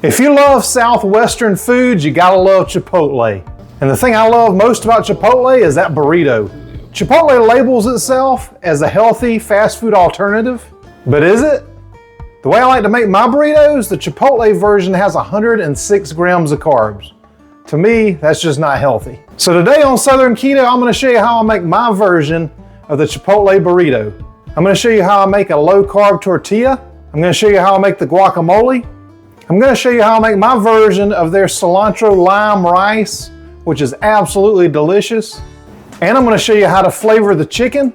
If you love Southwestern foods, you gotta love Chipotle. And the thing I love most about Chipotle is that burrito. Chipotle labels itself as a healthy fast food alternative, but is it? The way I like to make my burritos, the Chipotle version has 106 grams of carbs. To me, that's just not healthy. So today on Southern Keto, I'm gonna show you how I make my version of the Chipotle burrito. I'm gonna show you how I make a low-carb tortilla. I'm gonna show you how I make the guacamole. I'm gonna show you how I make my version of their cilantro lime rice, which is absolutely delicious. And I'm gonna show you how to flavor the chicken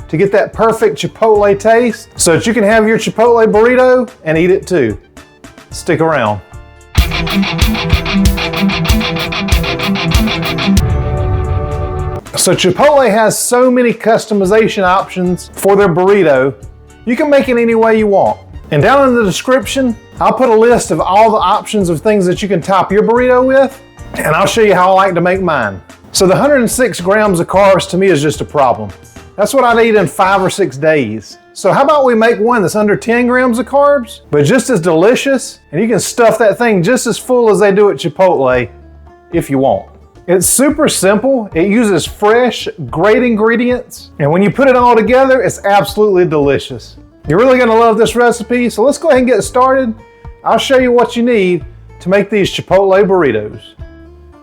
to get that perfect Chipotle taste so that you can have your Chipotle burrito and eat it too. Stick around. So Chipotle has so many customization options for their burrito, you can make it any way you want. And down in the description, I'll put a list of all the options of things that you can top your burrito with, and I'll show you how I like to make mine. So the 106 grams of carbs to me is just a problem. That's what I'd eat in 5 or 6 days. So how about we make one that's under 10 grams of carbs, but just as delicious, and you can stuff that thing just as full as they do at Chipotle if you want. It's super simple. It uses fresh, great ingredients, and when you put it all together, it's absolutely delicious. You're really gonna love this recipe, so let's go ahead and get started. I'll show you what you need to make these Chipotle burritos.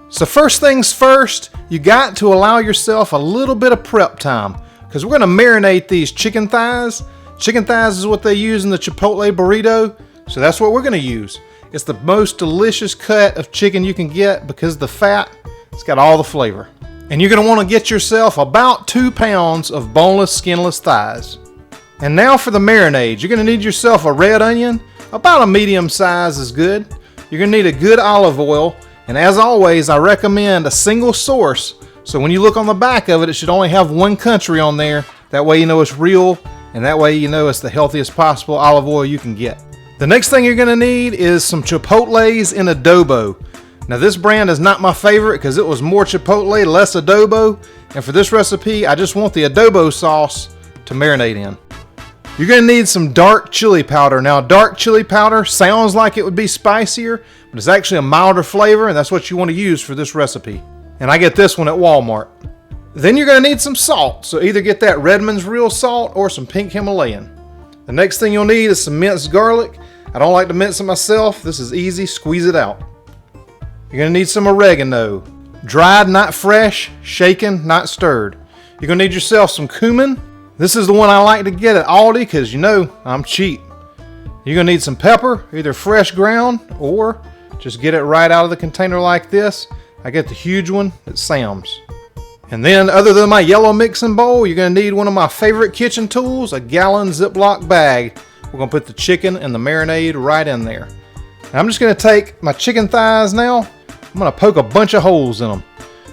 So first things first, you got to allow yourself a little bit of prep time because we're gonna marinate these chicken thighs. Chicken thighs is what they use in the Chipotle burrito, so that's what we're gonna use. It's the most delicious cut of chicken you can get because the fat, it's got all the flavor. And you're gonna wanna get yourself about 2 pounds of boneless, skinless thighs. And now for the marinade. You're gonna need yourself a red onion, about a medium size is good. You're gonna need a good olive oil, and as always, I recommend a single source. So when you look on the back of it, it should only have one country on there. That way you know it's real, and that way you know it's the healthiest possible olive oil you can get. The next thing you're gonna need is some Chipotles in adobo. Now this brand is not my favorite because it was more Chipotle, less adobo. And for this recipe, I just want the adobo sauce to marinate in. You're gonna need some dark chili powder. Now dark chili powder sounds like it would be spicier, but it's actually a milder flavor, and that's what you want to use for this recipe. And I get this one at Walmart. Then you're gonna need some salt. So either get that Redmond's real salt or some pink Himalayan. The next thing you'll need is some minced garlic. I don't like to mince it myself. This is easy, squeeze it out. You're gonna need some oregano. Dried, not fresh, shaken, not stirred. You're gonna need yourself some cumin. This is the one I like to get at Aldi because you know I'm cheap. You're gonna need some pepper, either fresh ground or just get it right out of the container like this. I get the huge one at Sam's. And then other than my yellow mixing bowl, you're gonna need one of my favorite kitchen tools, a gallon Ziploc bag. We're gonna put the chicken and the marinade right in there. Now I'm just gonna take my chicken thighs now. I'm gonna poke a bunch of holes in them.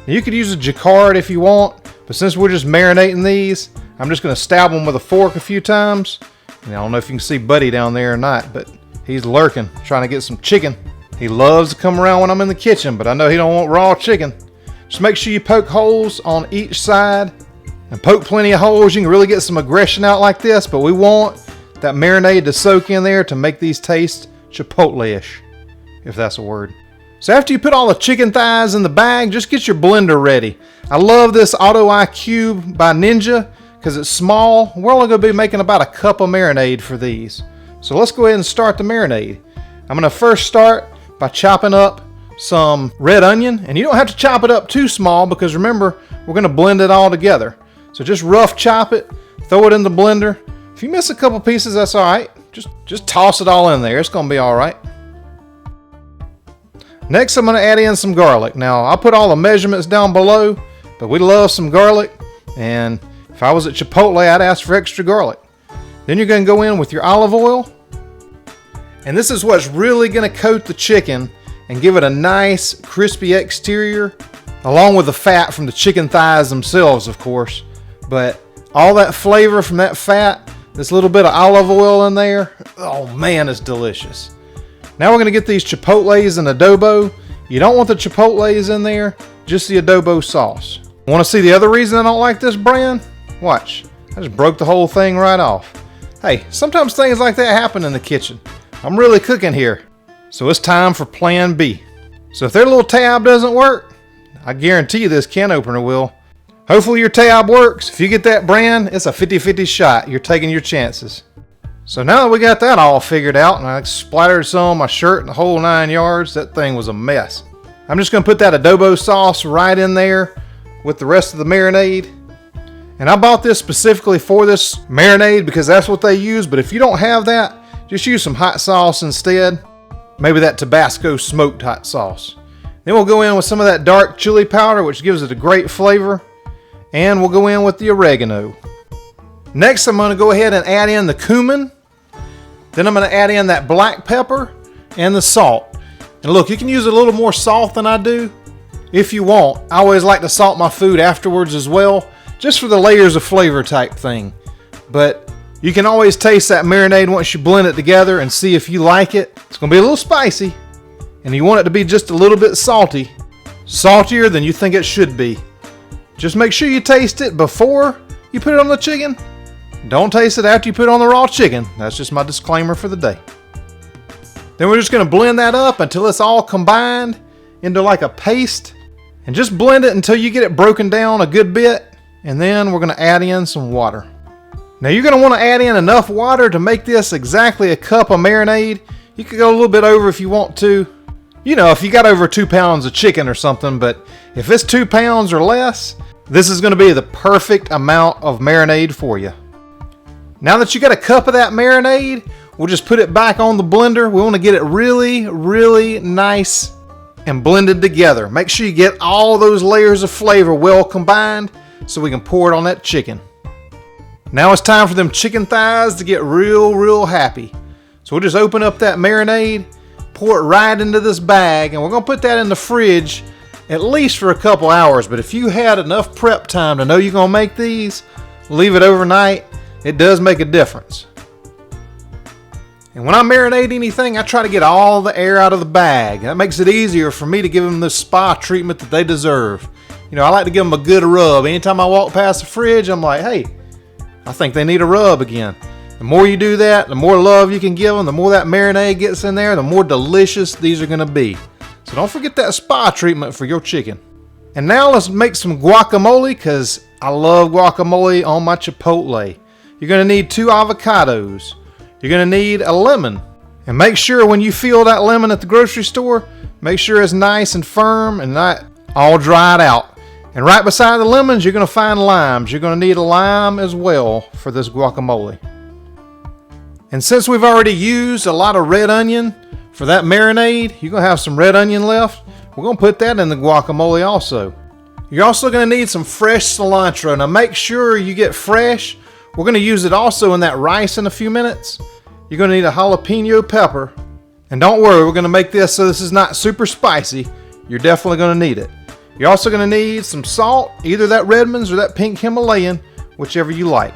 Now you could use a jacquard if you want, but since we're just marinating these, I'm just gonna stab them with a fork a few times. And I don't know if you can see Buddy down there or not, but he's lurking, trying to get some chicken. He loves to come around when I'm in the kitchen, but I know he don't want raw chicken. Just make sure you poke holes on each side and poke plenty of holes. You can really get some aggression out like this, but we want that marinade to soak in there to make these taste Chipotle-ish, if that's a word. So after you put all the chicken thighs in the bag, just get your blender ready. I love this Auto iCube by Ninja because it's small. We're only going to be making about a cup of marinade for these. So let's go ahead and start the marinade. I'm going to first start by chopping up some red onion, and you don't have to chop it up too small because remember, we're going to blend it all together. So just rough chop it, throw it in the blender. If you miss a couple pieces, that's all right. Just toss it all in there. It's going to be all right. Next, I'm going to add in some garlic. Now, I'll put all the measurements down below, but we love some garlic, and if I was at Chipotle, I'd ask for extra garlic. Then you're going to go in with your olive oil, and this is what's really going to coat the chicken and give it a nice crispy exterior, along with the fat from the chicken thighs themselves, of course. But all that flavor from that fat, this little bit of olive oil in there, oh man, it's delicious. Now we're going to get these Chipotles in adobo. You don't want the Chipotles in there, just the adobo sauce. Want to see the other reason I don't like this brand? Watch, I just broke the whole thing right off. Hey, sometimes things like that happen in the kitchen. I'm really cooking here. So it's time for plan B. So if their little tab doesn't work, I guarantee you this can opener will. Hopefully your tab works. If you get that brand, it's a 50-50 shot. You're taking your chances. So now that we got that all figured out, and I splattered some on my shirt and the whole 9 yards, that thing was a mess. I'm just going to put that adobo sauce right in there with the rest of the marinade. And I bought this specifically for this marinade because that's what they use. But if you don't have that, just use some hot sauce instead. Maybe that Tabasco smoked hot sauce. Then we'll go in with some of that dark chili powder, which gives it a great flavor. And we'll go in with the oregano. Next, I'm going to go ahead and add in the cumin. Then I'm going to add in that black pepper and the salt. And look, you can use a little more salt than I do if you want. I always like to salt my food afterwards as well, just for the layers of flavor type thing. But you can always taste that marinade once you blend it together and see if you like it. It's going to be a little spicy, and you want it to be just a little bit salty. Saltier than you think it should be. Just make sure you taste it before you put it on the chicken. Don't taste it after you put it on the raw chicken. That's just my disclaimer for the day. Then we're just going to blend that up until it's all combined into like a paste. And just blend it until you get it broken down a good bit. And then we're going to add in some water. Now you're going to want to add in enough water to make this exactly a cup of marinade. You could go a little bit over if you want to. You know, if you got over 2 pounds of chicken or something. But if it's 2 pounds or less, this is going to be the perfect amount of marinade for you. Now that you got a cup of that marinade, we'll just put it back on the blender. We want to get it really, really nice and blended together. Make sure you get all those layers of flavor well combined so we can pour it on that chicken. Now it's time for them chicken thighs to get real, real happy. So we'll just open up that marinade, pour it right into this bag, and we're going to put that in the fridge at least for a couple hours. But if you had enough prep time to know you're going to make these, leave it overnight. It does make a difference. And when I marinate anything, I try to get all the air out of the bag. That makes it easier for me to give them the spa treatment that they deserve. You know, I like to give them a good rub. Anytime I walk past the fridge, I'm like, hey, I think they need a rub again. The more you do that, the more love you can give them, the more that marinade gets in there, the more delicious these are going to be. So don't forget that spa treatment for your chicken. And now let's make some guacamole, because I love guacamole on my Chipotle. You're going to need 2 avocados. You're going to need a lemon. And make sure when you feel that lemon at the grocery store, make sure it's nice and firm and not all dried out. And right beside the lemons, you're going to find limes. You're going to need a lime as well for this guacamole. And since we've already used a lot of red onion for that marinade, you're going to have some red onion left. We're going to put that in the guacamole also. You're also going to need some fresh cilantro. Now make sure you get fresh. We're going to use it also in that rice in a few minutes. You're going to need a jalapeno pepper. And don't worry, we're going to make this so this is not super spicy. You're definitely going to need it. You're also going to need some salt, either that Redmond's or that pink Himalayan, whichever you like.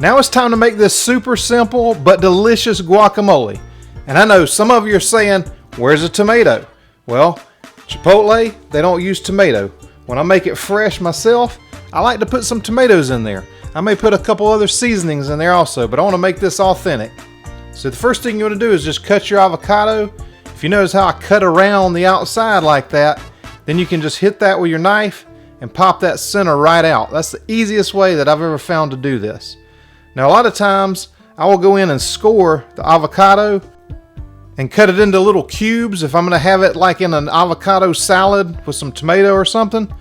Now it's time to make this super simple but delicious guacamole. And I know some of you are saying, where's the tomato? Well, Chipotle, they don't use tomato. When I make it fresh myself, I like to put some tomatoes in there. I may put a couple other seasonings in there also, but I want to make this authentic. So the first thing you want to do is just cut your avocado. If you notice how I cut around the outside like that, then you can just hit that with your knife and pop that center right out. That's the easiest way that I've ever found to do this. Now a lot of times I will go in and score the avocado and cut it into little cubes if I'm going to have it like in an avocado salad with some tomato or something.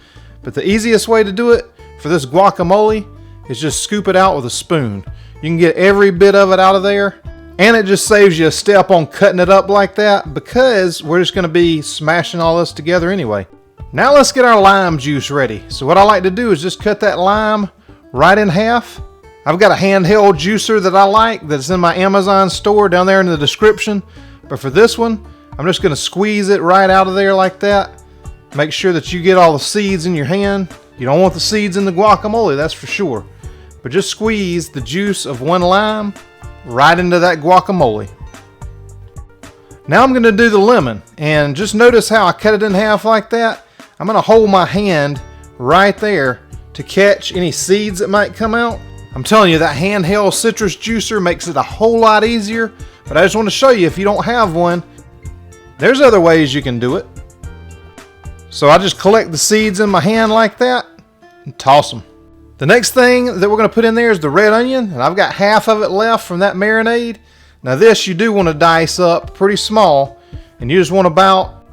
But the easiest way to do it for this guacamole is just scoop it out with a spoon. You can get every bit of it out of there, and it just saves you a step on cutting it up like that because we're just going to be smashing all this together anyway. Now let's get our lime juice ready. So what I like to do is just cut that lime right in half. I've got a handheld juicer that I like that's in my Amazon store down there in the description. But for this one, I'm just going to squeeze it right out of there like that. Make sure that you get all the seeds in your hand. You don't want the seeds in the guacamole, that's for sure. But just squeeze the juice of one lime right into that guacamole. Now I'm going to do the lemon. And just notice how I cut it in half like that. I'm going to hold my hand right there to catch any seeds that might come out. I'm telling you, that handheld citrus juicer makes it a whole lot easier. But I just want to show you, if you don't have one, There's other ways you can do it. So I just collect the seeds in my hand like that and toss them. The next thing that we're going to put in there is the red onion, and I've got half of it left from that marinade. Now this you do want to dice up pretty small, and you just want about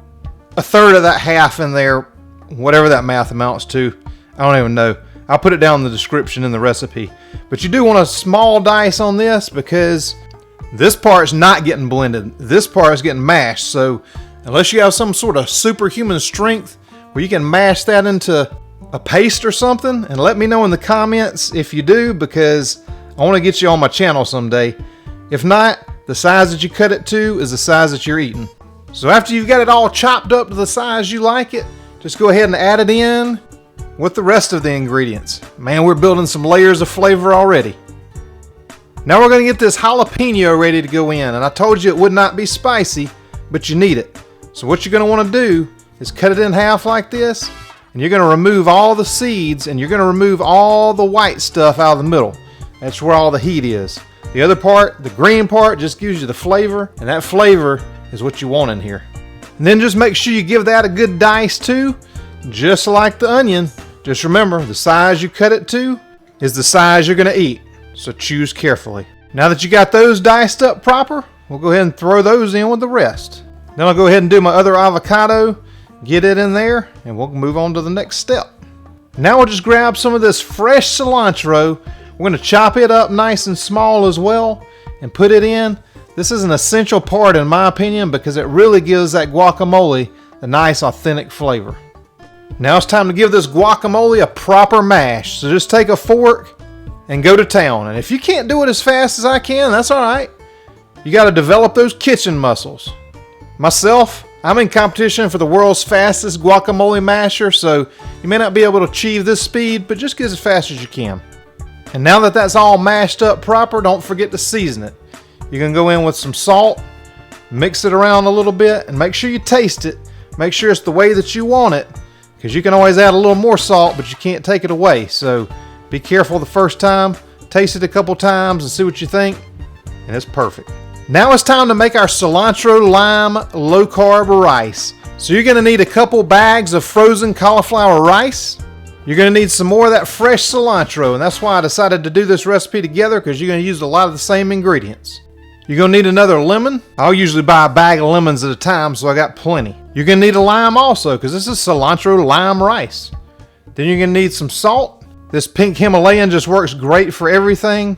a third of that half in there, whatever that math amounts to. I don't even know. I'll put it down in the description in the recipe. But you do want a small dice on this because this part's not getting blended. This part is getting mashed. So unless you have some sort of superhuman strength where you can mash that into a paste or something, and let me know in the comments if you do, because I want to get you on my channel someday. If not, the size that you cut it to is the size that you're eating. So after you've got it all chopped up to the size you like it, just go ahead and add it in with the rest of the ingredients. Man, we're building some layers of flavor already. Now we're going to get this jalapeno ready to go in, and I told you it would not be spicy, but you need it. So what you're going to want to do is cut it in half like this, and you're going to remove all the seeds, and you're going to remove all the white stuff out of the middle. That's where all the heat is. The other part, the green part, just gives you the flavor, and that flavor is what you want in here. And then just make sure you give that a good dice too, just like the onion. Just remember, the size you cut it to is the size you're going to eat, so choose carefully. Now that you got those diced up proper, we'll go ahead and throw those in with the rest. Then I'll go ahead and do my other avocado, get it in there, and we'll move on to the next step. Now we'll just grab some of this fresh cilantro. We're going to chop it up nice and small as well and put it in. This is an essential part in my opinion because it really gives that guacamole a nice authentic flavor. Now it's time to give this guacamole a proper mash. So just take a fork and go to town. And if you can't do it as fast as I can, that's alright. You got to develop those kitchen muscles. Myself, I'm in competition for the world's fastest guacamole masher, so you may not be able to achieve this speed, but just get as fast as you can. And now that that's all mashed up proper, don't forget to season it. You're going to go in with some salt, mix it around a little bit, and make sure you taste it. Make sure it's the way that you want it, because you can always add a little more salt, but you can't take it away. So be careful the first time, taste it a couple times and see what you think, and it's perfect. Now it's time to make our cilantro lime low-carb rice. So you're going to need a couple bags of frozen cauliflower rice. You're going to need some more of that fresh cilantro, and that's why I decided to do this recipe together, because you're going to use a lot of the same ingredients. You're going to need another lemon. I'll usually buy a bag of lemons at a time, so I got plenty. You're going to need a lime also, because this is cilantro lime rice. Then you're going to need some salt. This pink Himalayan just works great for everything.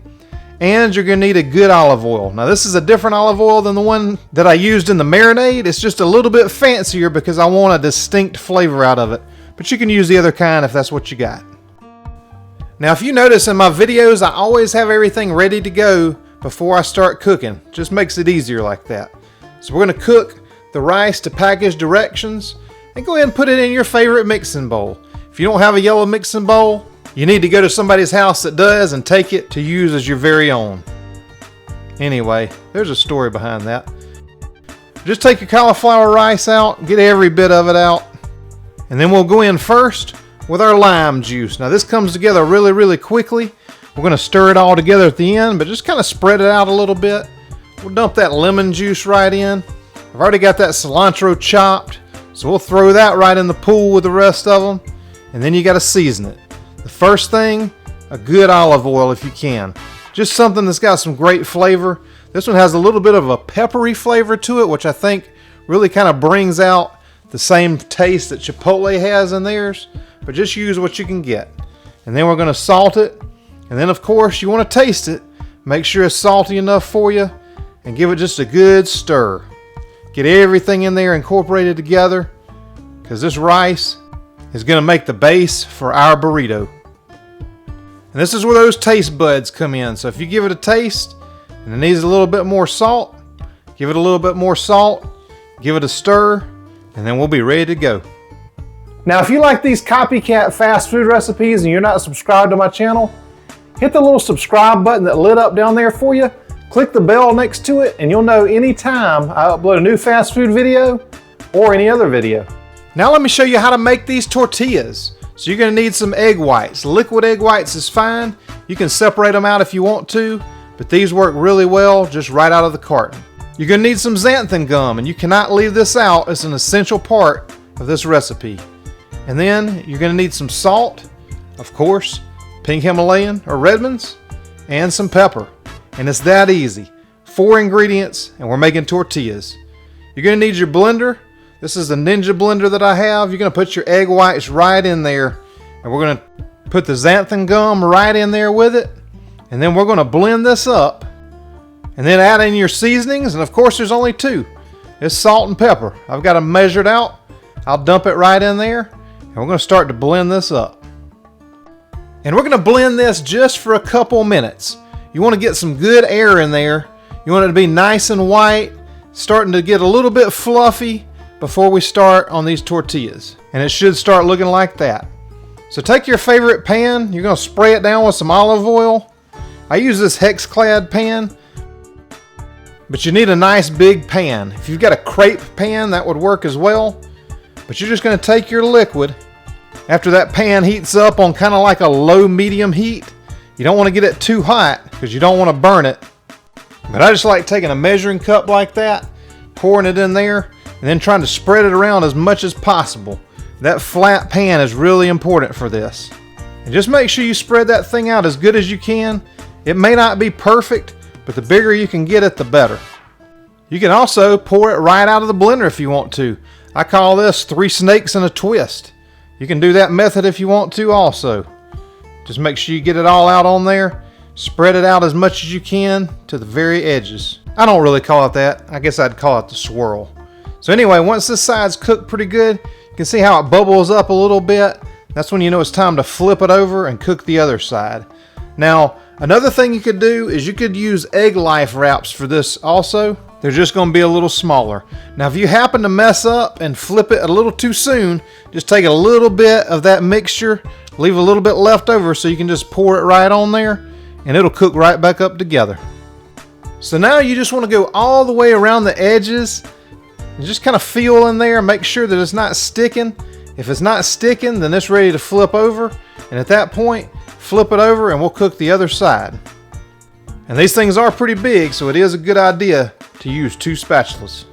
And you're going to need a good olive oil. Now this is a different olive oil than the one that I used in the marinade. It's just a little bit fancier because I want a distinct flavor out of it. But you can use the other kind if that's what you got. Now if you notice in my videos, I always have everything ready to go before I start cooking. Just makes it easier like that. So we're going to cook the rice to package directions and go ahead and put it in your favorite mixing bowl. If you don't have a yellow mixing bowl, you need to go to somebody's house that does and take it to use as your very own. Anyway, there's a story behind that. Just take your cauliflower rice out, get every bit of it out, and then we'll go in first with our lime juice. Now this comes together really, really quickly. We're going to stir it all together at the end, but just kind of spread it out a little bit. We'll dump that lemon juice right in. I've already got that cilantro chopped, so we'll throw that right in the pool with the rest of them, and then you got to season it. The first thing, a good olive oil if you can. Just something that's got some great flavor. This one has a little bit of a peppery flavor to it, which I think really kind of brings out the same taste that Chipotle has in theirs, but just use what you can get. And then we're going to salt it, and then of course you want to taste it. Make sure it's salty enough for you, and give it just a good stir. Get everything in there incorporated together, because this rice is going to make the base for our burrito. And this is where those taste buds come in. So if you give it a taste and it needs a little bit more salt, give it a little bit more salt, give it a stir, and then we'll be ready to go. Now if you like these copycat fast food recipes and you're not subscribed to my channel, hit the little subscribe button that lit up down there for you. Click the bell next to it and you'll know anytime I upload a new fast food video or any other video. Now let me show you how to make these tortillas. So you're going to need some egg whites. Liquid egg whites is fine. You can separate them out if you want to, but these work really well just right out of the carton. You're going to need some xanthan gum, and you cannot leave this out. It's an essential part of this recipe. And then you're going to need some salt, of course, pink Himalayan or Redmond's, and some pepper. And it's that easy. 4 ingredients, and we're making tortillas. You're going to need your blender. This is the Ninja blender that I have. You're going to put your egg whites right in there, and we're going to put the xanthan gum right in there with it. And then we're going to blend this up. And then add in your seasonings, and of course there's only 2. It's salt and pepper. I've got them measured out. I'll dump it right in there, and we're going to start to blend this up. And we're going to blend this just for a couple minutes. You want to get some good air in there. You want it to be nice and white, starting to get a little bit fluffy before we start on these tortillas. And it should start looking like that. So take your favorite pan. You're going to spray it down with some olive oil. I use this hex-clad pan. But you need a nice big pan. If you've got a crepe pan, that would work as well. But you're just going to take your liquid. After that pan heats up on kind of like a low-medium heat, you don't want to get it too hot because you don't want to burn it. But I just like taking a measuring cup like that, pouring it in there, and then trying to spread it around as much as possible. That flat pan is really important for this. And just make sure you spread that thing out as good as you can. It may not be perfect, but the bigger you can get it, the better. You can also pour it right out of the blender if you want to. I call this 3 snakes in a twist. You can do that method if you want to also. Just make sure you get it all out on there. Spread it out as much as you can to the very edges. I don't really call it that. I guess I'd call it the swirl. So anyway, once this side's cooked pretty good, you can see how it bubbles up a little bit. That's when you know it's time to flip it over and cook the other side. Now, another thing you could do is you could use egg life wraps for this also. They're just going to be a little smaller. Now, if you happen to mess up and flip it a little too soon, just take a little bit of that mixture, leave a little bit left over so you can just pour it right on there, and it'll cook right back up together. So now you just want to go all the way around the edges and just kind of feel in there and make sure that it's not sticking. If it's not sticking, then it's ready to flip over. And at that point, flip it over and we'll cook the other side. And these things are pretty big, so it is a good idea to use 2 spatulas.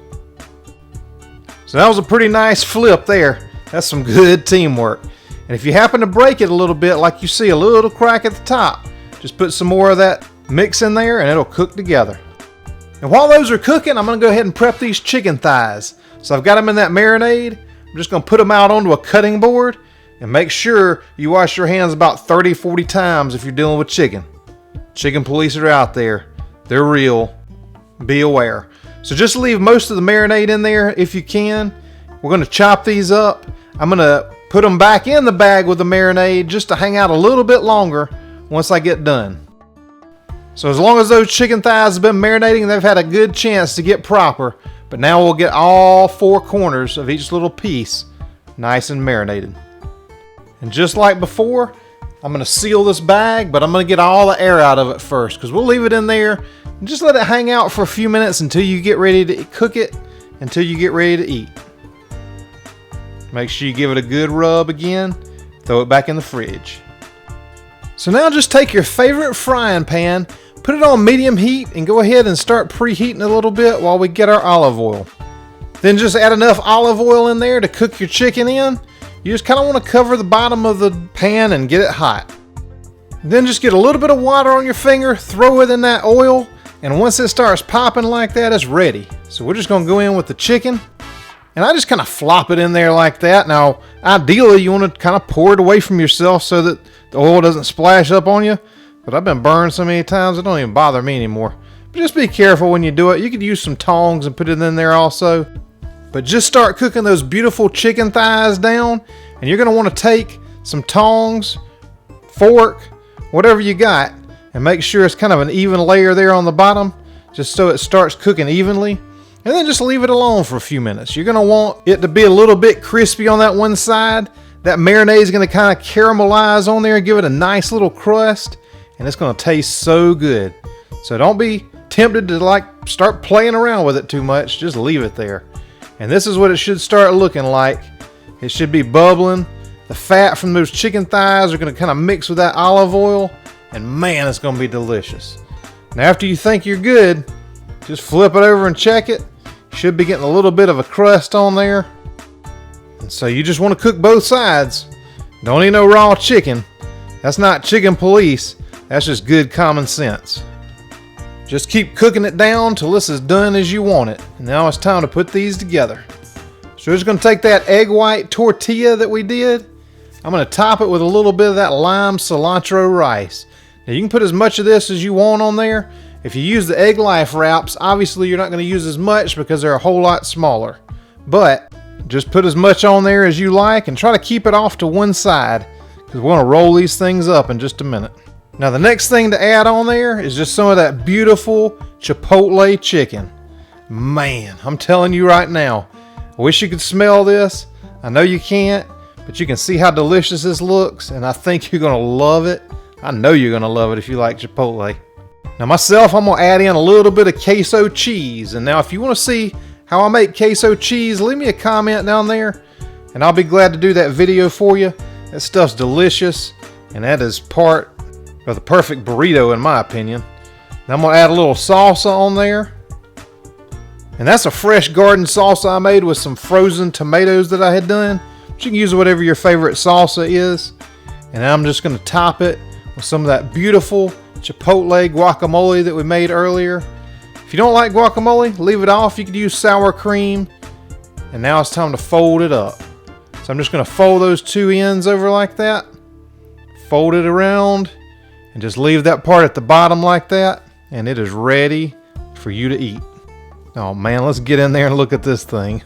So that was a pretty nice flip there. That's some good teamwork. And if you happen to break it a little bit, like you see a little crack at the top, just put some more of that mix in there and it'll cook together. And while those are cooking, I'm going to go ahead and prep these chicken thighs. So I've got them in that marinade. I'm just going to put them out onto a cutting board, and make sure you wash your hands about 30-40 times if you're dealing with chicken. Chicken police are out there. They're real. Be aware. So just leave most of the marinade in there if you can. We're going to chop these up. I'm going to put them back in the bag with the marinade just to hang out a little bit longer once I get done. So as long as those chicken thighs have been marinating, they've had a good chance to get proper. But now we'll get all 4 corners of each little piece nice and marinated. And just like before, I'm going to seal this bag, but I'm going to get all the air out of it first because we'll leave it in there and just let it hang out for a few minutes until you get ready to cook it, until you get ready to eat. Make sure you give it a good rub again, throw it back in the fridge. So now just take your favorite frying pan, put it on medium heat, and go ahead and start preheating a little bit while we get our olive oil. Then just add enough olive oil in there to cook your chicken in. You just kind of want to cover the bottom of the pan and get it hot. Then just get a little bit of water on your finger, throw it in that oil, and once it starts popping like that, it's ready. So we're just going to go in with the chicken, and I just kind of flop it in there like that. Now, ideally, you want to kind of pour it away from yourself so that the oil doesn't splash up on you, but I've been burned so many times, it don't even bother me anymore. But just be careful when you do it. You could use some tongs and put it in there also. But just start cooking those beautiful chicken thighs down, and you're going to want to take some tongs, fork, whatever you got, and make sure it's kind of an even layer there on the bottom, just so it starts cooking evenly. And then just leave it alone for a few minutes. You're going to want it to be a little bit crispy on that one side. That marinade is going to kind of caramelize on there and give it a nice little crust, and it's going to taste so good. So don't be tempted to start playing around with it too much. Just leave it there. And this is what it should start looking like. It should be bubbling. The fat from those chicken thighs are going to kind of mix with that olive oil. And man, it's going to be delicious. Now after you think you're good, Just flip it over and check it. Should be getting a little bit of a crust on there. And so you just want to cook both sides. Don't eat no raw chicken. That's not chicken police. That's just good common sense. Just keep cooking it down till this is done as you want it. And now it's time to put these together. So we're just going to take that egg white tortilla that we did. I'm going to top it with a little bit of that lime cilantro rice. Now you can put as much of this as you want on there. If you use the Egg Life wraps, obviously you're not going to use as much because they're a whole lot smaller. But just put as much on there as you like and try to keep it off to one side because we're going to roll these things up in just a minute. Now the next thing to add on there is just some of that beautiful Chipotle chicken. Man, I'm telling you right now, I wish you could smell this. I know you can't, but you can see how delicious this looks, and I think you're gonna love it. I know you're gonna love it if you like Chipotle. Now myself, I'm gonna add in a little bit of queso cheese. And now if you wanna see how I make queso cheese, leave me a comment down there, and I'll be glad to do that video for you. That stuff's delicious, and that is part of the perfect burrito in my opinion. Now I'm gonna add a little salsa on there. And that's a fresh garden salsa I made with some frozen tomatoes that I had done. But you can use whatever your favorite salsa is. And I'm just gonna top it with some of that beautiful Chipotle guacamole that we made earlier. If you don't like guacamole, leave it off. You could use sour cream. And now it's time to fold it up. So I'm just gonna fold those two ends over like that. Fold it around. And just leave that part at the bottom like that. And it is ready for you to eat. Oh man, let's get in there and look at this thing.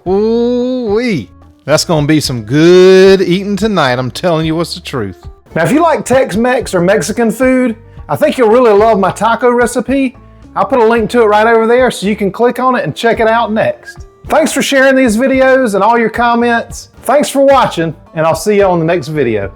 Ooh-wee. That's gonna be some good eating tonight. I'm telling you what's the truth. Now if you like Tex-Mex or Mexican food, I think you'll really love my taco recipe. I'll put a link to it right over there so you can click on it and check it out next. Thanks for sharing these videos and all your comments. Thanks for watching, and I'll see you on the next video.